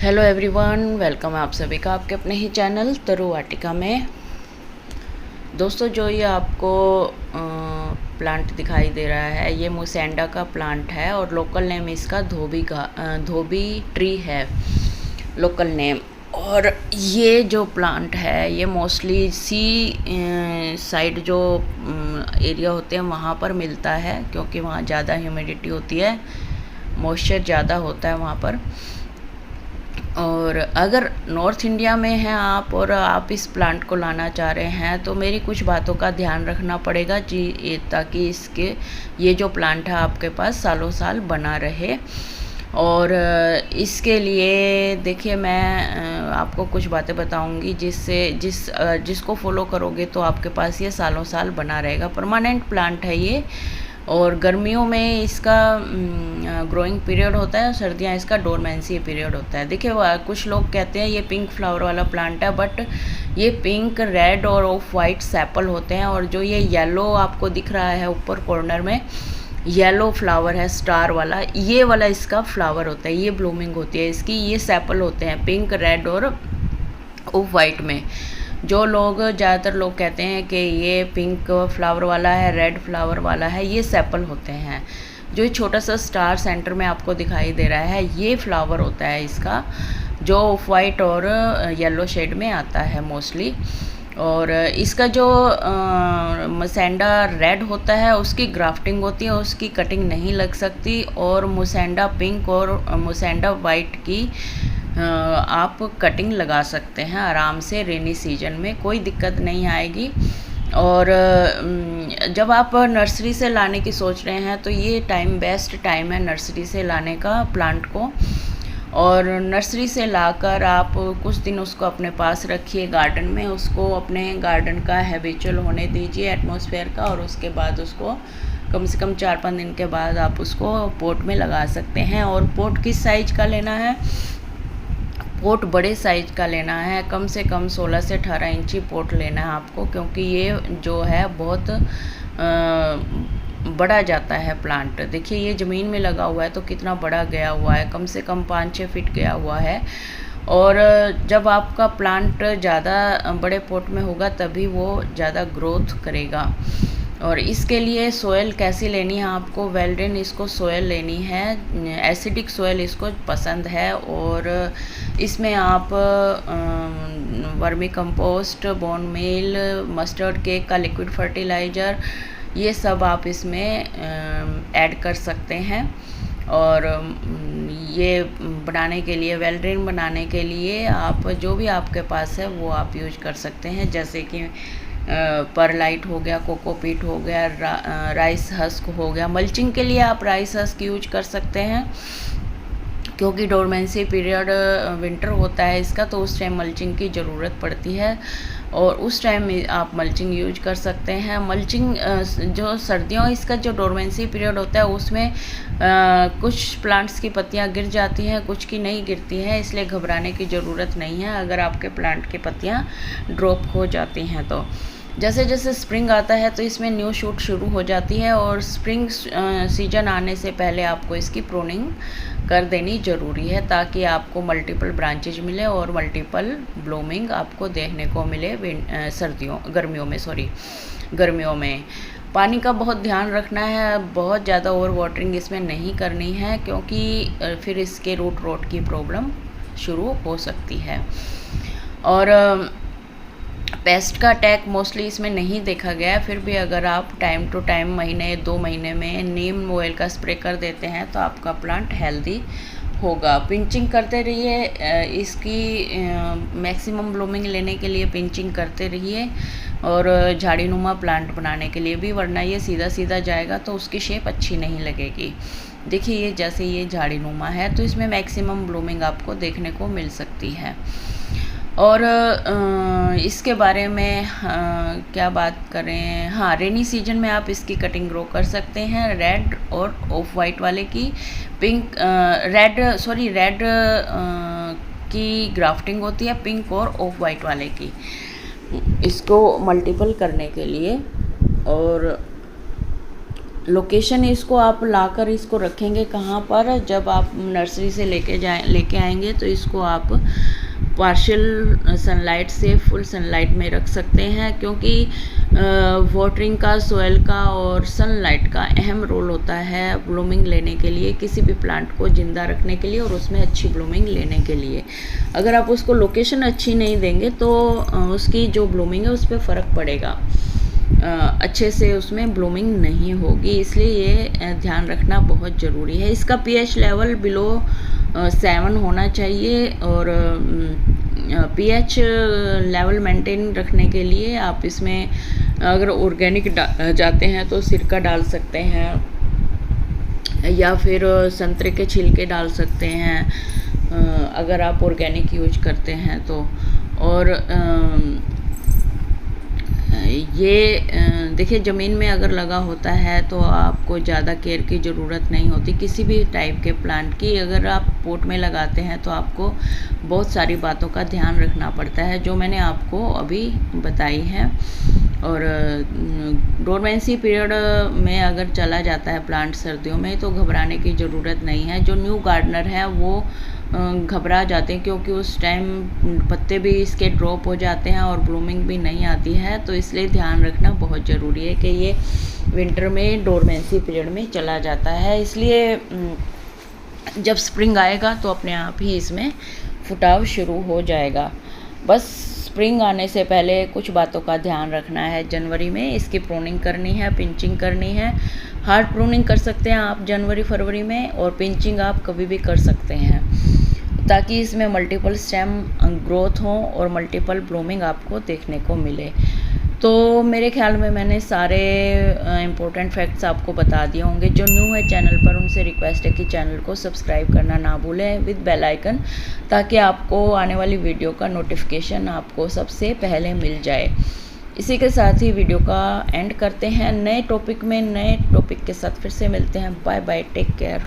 Hello everyone, welcome है आप सभी का आपके अपने ही चैनल तरु वाटिका में। दोस्तों, जो ये आपको प्लांट दिखाई दे रहा है, ये मुसेंडा का प्लांट है और लोकल नेम इसका धोबी ट्री है लोकल नेम। और ये जो प्लांट है ये मोस्टली सी साइड जो एरिया होते हैं वहाँ पर मिलता है, क्योंकि वहाँ ज़्यादा ह्यूमिडिटी होती है, मॉइस्चर ज़्यादा होता है वहाँ पर। और अगर नॉर्थ इंडिया में हैं आप और आप इस प्लांट को लाना चाह रहे हैं तो मेरी कुछ बातों का ध्यान रखना पड़ेगा जी, ताकि ये जो प्लांट है आपके पास सालों साल बना रहे। और इसके लिए देखिए, मैं आपको कुछ बातें बताऊंगी जिसको फॉलो करोगे तो आपके पास ये सालों साल बना रहेगा। परमानेंट प्लांट है ये, और गर्मियों में इसका ग्रोइंग पीरियड होता है और सर्दियाँ इसका डोरमेंसी पीरियड होता है। देखिए, कुछ लोग कहते हैं ये पिंक फ्लावर वाला प्लांट है, बट ये पिंक, रेड और ऑफ वाइट सेपल होते हैं। और जो ये येलो आपको दिख रहा है ऊपर कॉर्नर में, येलो फ्लावर है स्टार वाला, ये वाला इसका फ्लावर होता है, ये ब्लूमिंग होती है इसकी। ये सेपल होते हैं पिंक, रेड और ऑफ वाइट में। जो लोग ज़्यादातर लोग कहते हैं कि ये पिंक फ्लावर वाला है, रेड फ्लावर वाला है, ये सेपल होते हैं। जो छोटा सा स्टार सेंटर में आपको दिखाई दे रहा है, ये फ्लावर होता है इसका, जो ऑफ वाइट और येलो शेड में आता है मोस्टली। और इसका जो मुसेंडा रेड होता है उसकी ग्राफ्टिंग होती है, उसकी कटिंग नहीं लग सकती। और मुसेंडा पिंक और मुसेंडा वाइट की आप कटिंग लगा सकते हैं आराम से, रेनी सीजन में कोई दिक्कत नहीं आएगी। और जब आप नर्सरी से लाने की सोच रहे हैं तो ये बेस्ट टाइम है नर्सरी से लाने का प्लांट को। और नर्सरी से लाकर आप कुछ दिन उसको अपने पास रखिए गार्डन में, उसको अपने गार्डन का हैबिचुअल होने दीजिए एटमॉस्फेयर का, और उसके बाद उसको कम से कम 4-5 दिन के बाद आप उसको पोट में लगा सकते हैं। और पोट किस साइज़ का लेना है? पोट बड़े साइज का लेना है, कम से कम 16 से 18 इंची पोट लेना है आपको, क्योंकि ये जो है बहुत बड़ा जाता है प्लांट। देखिए, ये ज़मीन में लगा हुआ है तो कितना बड़ा गया हुआ है, कम से कम 5-6 फीट गया हुआ है। और जब आपका प्लांट ज़्यादा बड़े पोट में होगा तभी वो ज़्यादा ग्रोथ करेगा। और इसके लिए सोयल कैसी लेनी है आपको? वेल ड्रेन इसको सोयल लेनी है, एसिडिक सोयल इसको पसंद है। और इसमें आप vermicompost, bone meal, mustard cake का लिक्विड फर्टिलाइज़र, ये सब आप इसमें ऐड कर सकते हैं। और ये बनाने के लिए, वेल ड्रेन बनाने के लिए आप जो भी आपके पास है वो आप यूज कर सकते हैं, जैसे कि परलाइट हो गया, कोकोपीट हो गया, राइस हस्क हो गया। मल्चिंग के लिए आप राइस हस्क यूज कर सकते हैं, क्योंकि डोरमेंसी पीरियड विंटर होता है इसका, तो उस टाइम मल्चिंग की ज़रूरत पड़ती है और उस टाइम आप मल्चिंग यूज कर सकते हैं। मल्चिंग जो सर्दियों इसका जो डोरमेंसी पीरियड होता है उसमें कुछ प्लांट्स की पत्तियां गिर जाती हैं, कुछ की नहीं गिरती हैं, इसलिए घबराने की ज़रूरत नहीं है अगर आपके प्लांट की पत्तियां ड्रॉप हो जाती हैं। तो जैसे जैसे स्प्रिंग आता है तो इसमें न्यू शूट शुरू हो जाती है, और स्प्रिंग सीजन आने से पहले आपको इसकी प्रूनिंग कर देनी ज़रूरी है, ताकि आपको मल्टीपल ब्रांचेज मिले और मल्टीपल ब्लूमिंग आपको देखने को मिले गर्मियों में। पानी का बहुत ध्यान रखना है, बहुत ज़्यादा ओवर वाटरिंग इसमें नहीं करनी है, क्योंकि फिर इसके रूट रॉट की प्रॉब्लम शुरू हो सकती है। और पेस्ट का अटैक मोस्टली इसमें नहीं देखा गया है, फिर भी अगर आप टाइम टू टाइम 1-2 महीने में नीम ऑयल का स्प्रे कर देते हैं तो आपका प्लांट हेल्दी होगा। पिंचिंग करते रहिए, इसकी मैक्सिमम ब्लूमिंग लेने के लिए पिंचिंग करते रहिए, और झाड़ीनुमा प्लांट बनाने के लिए भी, वरना ये सीधा सीधा जाएगा तो उसकी शेप अच्छी नहीं लगेगी। देखिए, ये जैसे ये झाड़ीनुमा है तो इसमें मैक्सिमम ब्लूमिंग आपको देखने को मिल सकती है। और इसके बारे में क्या बात करें? हाँ, रेनी सीजन में आप इसकी कटिंग ग्रो कर सकते हैं, रेड और ऑफ वाइट वाले की। रेड की ग्राफ्टिंग होती है, पिंक और ऑफ वाइट वाले की, इसको मल्टीपल करने के लिए। और लोकेशन इसको आप लाकर इसको रखेंगे कहाँ पर, जब आप नर्सरी से लेके आएंगे तो इसको आप पार्शियल सनलाइट से फुल सनलाइट में रख सकते हैं, क्योंकि वाटरिंग का, सॉइल का और सनलाइट का अहम रोल होता है ब्लूमिंग लेने के लिए, किसी भी प्लांट को ज़िंदा रखने के लिए और उसमें अच्छी ब्लूमिंग लेने के लिए। अगर आप उसको लोकेशन अच्छी नहीं देंगे तो उसकी जो ब्लूमिंग है उस पर फ़र्क पड़ेगा, अच्छे से उसमें ब्लूमिंग नहीं होगी। इसलिए ये ध्यान रखना बहुत ज़रूरी है। इसका पीएच लेवल बिलो 7 होना चाहिए और पीएच लेवल मेंटेन रखने के लिए आप इसमें अगर ऑर्गेनिक जाते हैं तो सिरका डाल सकते हैं या फिर संतरे के छिलके डाल सकते हैं अगर आप ऑर्गेनिक यूज करते हैं तो। और ये देखिए, ज़मीन में अगर लगा होता है तो आपको ज़्यादा केयर की ज़रूरत नहीं होती किसी भी टाइप के प्लांट की। अगर आप पॉट में लगाते हैं तो आपको बहुत सारी बातों का ध्यान रखना पड़ता है जो मैंने आपको अभी बताई है। और डोरमेंसी पीरियड में अगर चला जाता है प्लांट सर्दियों में तो घबराने की ज़रूरत नहीं है। जो न्यू गार्डनर है वो घबरा जाते हैं, क्योंकि उस टाइम पत्ते भी इसके ड्रॉप हो जाते हैं और ब्लूमिंग भी नहीं आती है। तो इसलिए ध्यान रखना बहुत ज़रूरी है कि ये विंटर में डोरमेंसी पीरियड में चला जाता है। इसलिए जब स्प्रिंग आएगा तो अपने आप ही इसमें फुटाव शुरू हो जाएगा। बस स्प्रिंग आने से पहले कुछ बातों का ध्यान रखना है। जनवरी में इसकी प्रूनिंग करनी है, पिंचिंग करनी है। हार्ड प्रूनिंग कर सकते हैं आप जनवरी फरवरी में, और पिंचिंग आप कभी भी कर सकते हैं, ताकि इसमें मल्टीपल स्टेम ग्रोथ हो और मल्टीपल ब्लूमिंग आपको देखने को मिले। तो मेरे ख्याल में मैंने सारे इम्पोर्टेंट फैक्ट्स आपको बता दिए होंगे। जो न्यू है चैनल पर उनसे रिक्वेस्ट है कि चैनल को सब्सक्राइब करना ना भूलें विद बेल आइकन, ताकि आपको आने वाली वीडियो का नोटिफिकेशन आपको सबसे पहले मिल जाए। इसी के साथ ही वीडियो का एंड करते हैं। नए टॉपिक के साथ फिर से मिलते हैं। Bye bye, take care.